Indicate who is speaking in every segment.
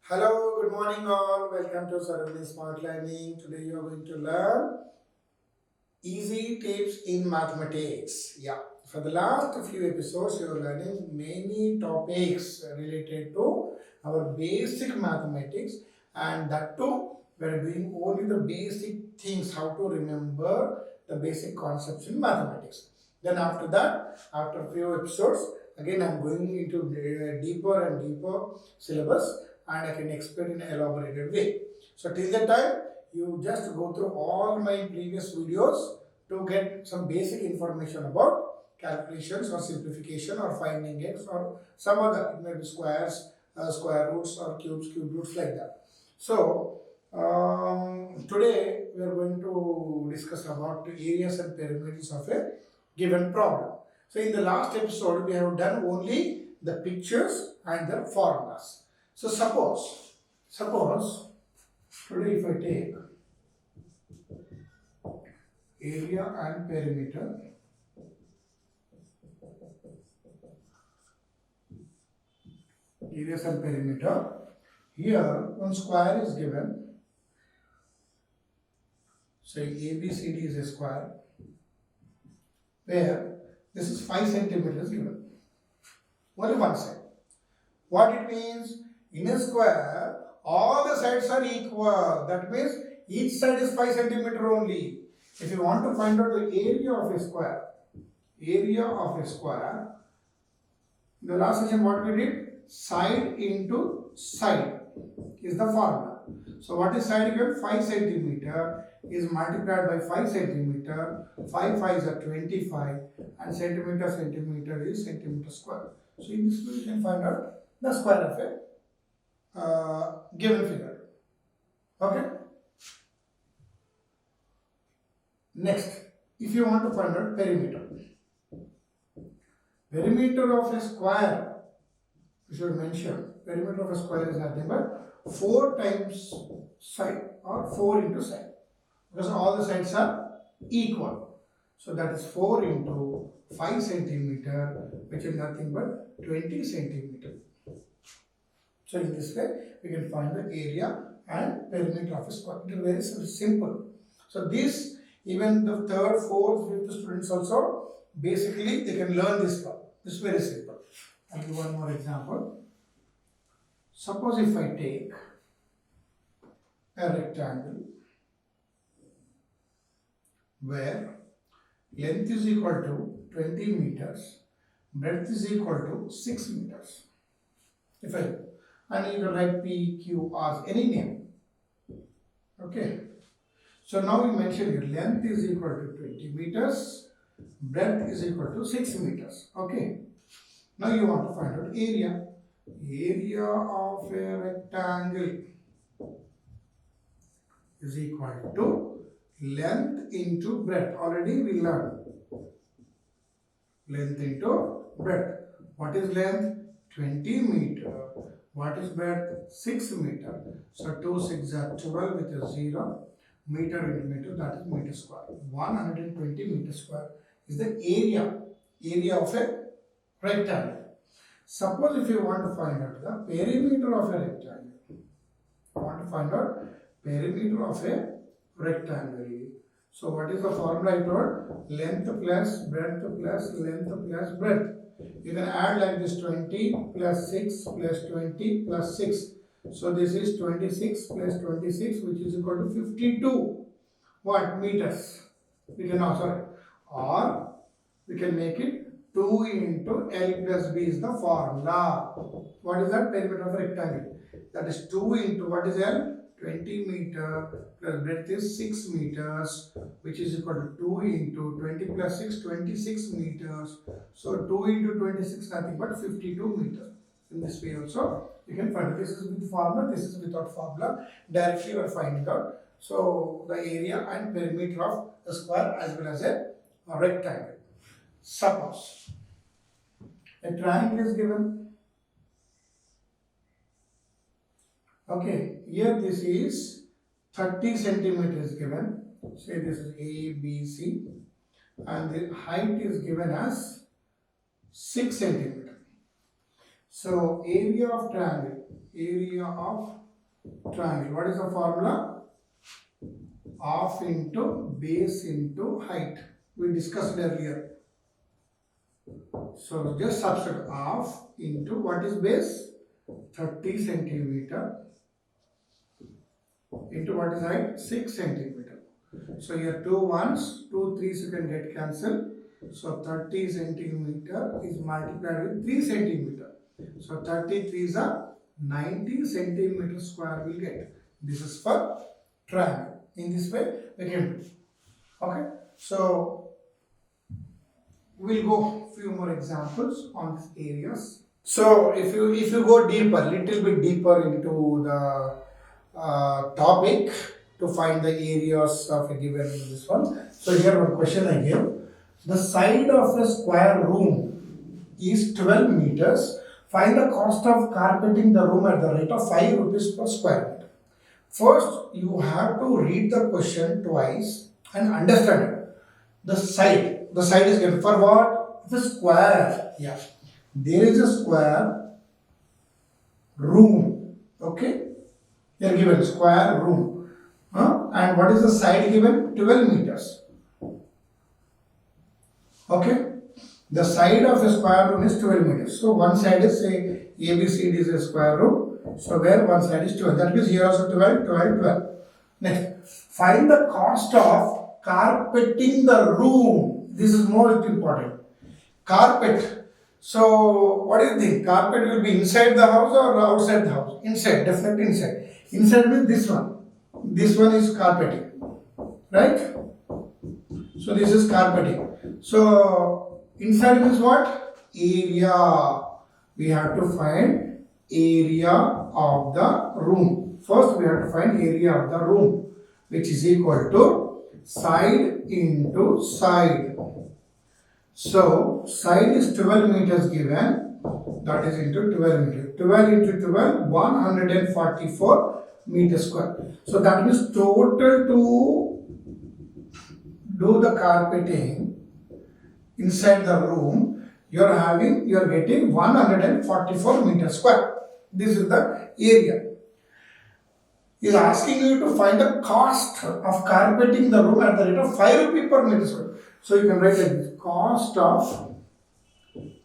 Speaker 1: Hello, good morning all. Welcome to SAROJINI Smart Learning. Today you are going to learn easy tips in mathematics. Yeah, for the last few episodes you are learning many topics related to our basic mathematics, and that too we are doing only the basic things, how to remember the basic concepts in mathematics. Then after that, after a few episodes, again I am going into deeper and deeper syllabus, and I can explain in an elaborated way. So till that time, you just go through all my previous videos to get some basic information about calculations or simplification or finding x or some other, maybe squares, square roots or cubes, cube roots, like that. So today we are going to discuss about the areas and perimeters of a given problem. So in the last episode we have done only the pictures and the formulas. So suppose today if I take area and perimeter, areas and perimeter, here one square is given. Say ABCD is a square where this is 5 centimeters given. Only one side. What it means? In a square, all the sides are equal. That means each side is 5 centimeter only. If you want to find out the area of a square, in the last session what we did? Side into side is the formula. So what is side given? 5 centimeter is multiplied by 5 centimeter. 5 5s are 25, and centimeter is centimeter square. So in this way you can find out the square of a given figure. Okay. Next, if you want to find out perimeter of a square, we should mention perimeter of a square is nothing but 4 times side or 4 into side, because all the sides are equal. So that is 4 into 5 centimeter, which is nothing but 20 centimeter. So in this way, we can find the area and perimeter of a square. It is very simple. So this, even the 3rd, 4th, 5th students also, basically they can learn this problem. This is very simple. I'll give one more example. Suppose if I take a rectangle where length is equal to 20 meters, breadth is equal to 6 meters. If I, and you can write P, Q, R, any name. Okay. So now we mention here length is equal to 20 meters, breadth is equal to 6 meters. Okay. Now you want to find out area. Area of a rectangle is equal to length into breadth. Already we learned. Length into breadth. What is length? 20 meter. What is breadth? 6 meter. So 2 6 are 12 with a 0. Meter into meter, that is meter square. 120 meter square is the area of a rectangle. Suppose if you want to find out the perimeter of a rectangle, so what is the formula I told? Length plus breadth plus length plus breadth. You can add like this: 20 plus 6 plus 20 plus 6. So this is 26 plus 26, which is equal to 52 what meters. We can also, or we can make it 2 into L plus B is the formula. What is that? Perimeter of a rectangle. That is 2 into what is L? 20 meter plus breadth is 6 meters, which is equal to 2 into 20 plus 6, 26 meters. So 2 into 26 nothing but 52 meters. In this way also you can find it. This is with formula, this is without formula. Directly you are finding out. So the area and perimeter of a square as well as a rectangle. Suppose a triangle is given. Okay, here this is 30 centimeters given. Say this is A, B, C, and the height is given as 6 centimeters. So area of triangle. What is the formula? Half into base into height. We discussed earlier. So just subtract half into what is base? 30 centimeter into what is height? 6 centimeter. So here 2 ones, 2 3s you can get cancelled. So 30 centimeter is multiplied with 3 centimeter. So 33 is a 90 centimeter square will get. This is for triangle. In this way we can do. Okay. So we'll go few more examples on these areas. So if you go deeper, little bit deeper into the topic to find the areas of a given this one. So here one question I give. The side of a square room is 12 meters. Find the cost of carpeting the room at the rate of 5 rupees per square meter. First, you have to read the question twice and understand it. The side is given for what? The square. Yeah. There is a square room. Okay. They are given square room. And what is the side given? 12 meters. Okay. The side of a square room is 12 meters. So one side is say ABCD is a square room. So where one side is 12. That means here also 12, 12, 12. Next, find the cost of carpeting the room. This is most important. Carpet. So what do you think? Carpet will be inside the house or outside the house? Inside, definitely inside. Inside means this one. This one is carpeting. Right? So this is carpeting. So inside means what? Area. We have to find area of the room. First we have to find area of the room, which is equal to side into side. So side is 12 meters given, that is into 12 meters. 12 into 12, 144 meters square. So that means total to do the carpeting inside the room, you are getting 144 meters square. This is the area. He is asking you to find the cost of carpeting the room at the rate of 5 rupees per meter square. So you can write like this: cost of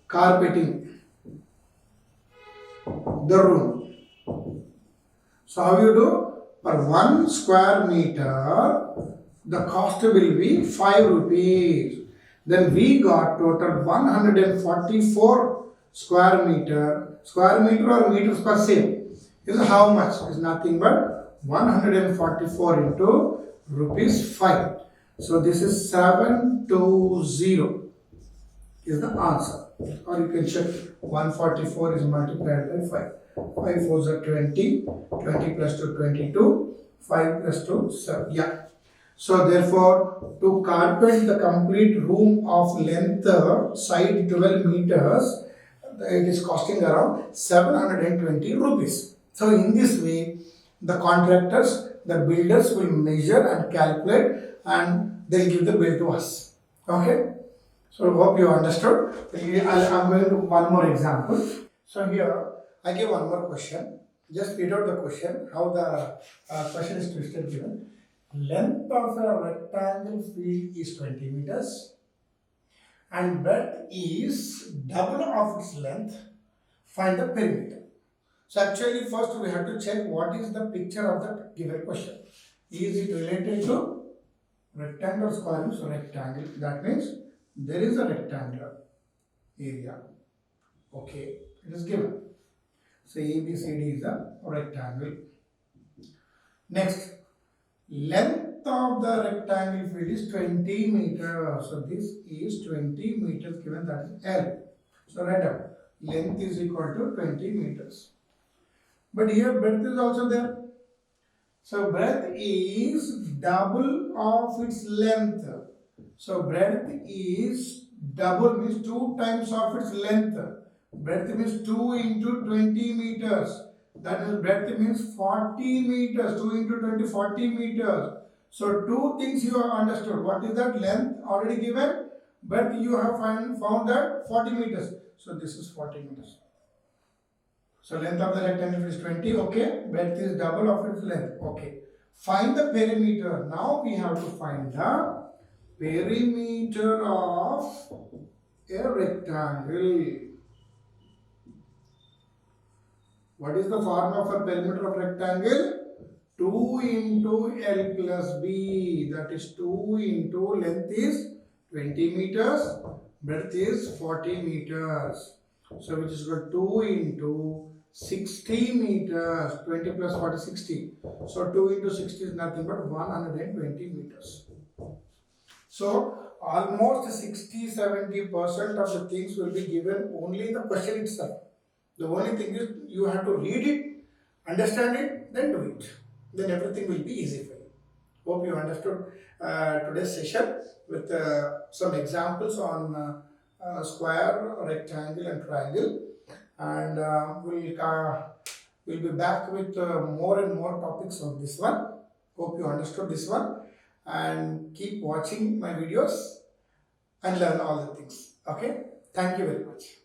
Speaker 1: carpeting the room. So how you do? Per 1 square meter, the cost will be 5 rupees. Then we got total 144 square meter. Square meter or meters per same. This is how much? Is nothing but 144 into rupees 5. So this is 720 is the answer. Or you can check 144 is multiplied by 5. 5 4s are 20. 20 plus 2 22. 5 plus 2 7. Yeah. So therefore, to carpet the complete room of length side 12 meters, it is costing around 720 rupees. So in this way, the contractors, the builders will measure and calculate and they'll give the bill to us. Okay? So hope you understood. I'm going to one more example. So here, I give one more question. Just read out the question, how the question is twisted given. Length of a rectangle field is 20 meters and breadth is double of its length. Find the perimeter. So actually first we have to check what is the picture of the given question. Is it related to rectangle or square? So rectangle, that means there is a rectangular area. Okay, it is given. So ABCD is a rectangle. Next, length of the rectangle field is 20 meters. So this is 20 meters given, that is L. So write down. Length is equal to 20 meters. But here breadth is also there. So breadth is double of its length. So breadth is double, means 2 times of its length. Breadth means 2 into 20 meters. That is breadth means 40 meters. 2 into 20, 40 meters. So two things you have understood. What is that? Length already given. Breadth you have found that 40 meters. So this is 40 meters. So length of the rectangle is 20, okay. Breadth is double of its length, okay. Find the perimeter. Now we have to find the perimeter of a rectangle. What is the formula for perimeter of rectangle? 2 into L plus B. That is 2 into length is 20 meters, breadth is 40 meters. So which is equal to 2 into 60 meters. 20 plus 40, 60. So 2 into 60 is nothing but 120 meters. So almost 60-70% of the things will be given only in the question itself. The only thing is you have to read it, understand it, then do it. Then everything will be easy for you. Hope you understood today's session with some examples on square, rectangle and triangle. And we'll be back with more and more topics on this one. Hope you understood this one. And keep watching my videos and learn all the things. Okay? Thank you very much.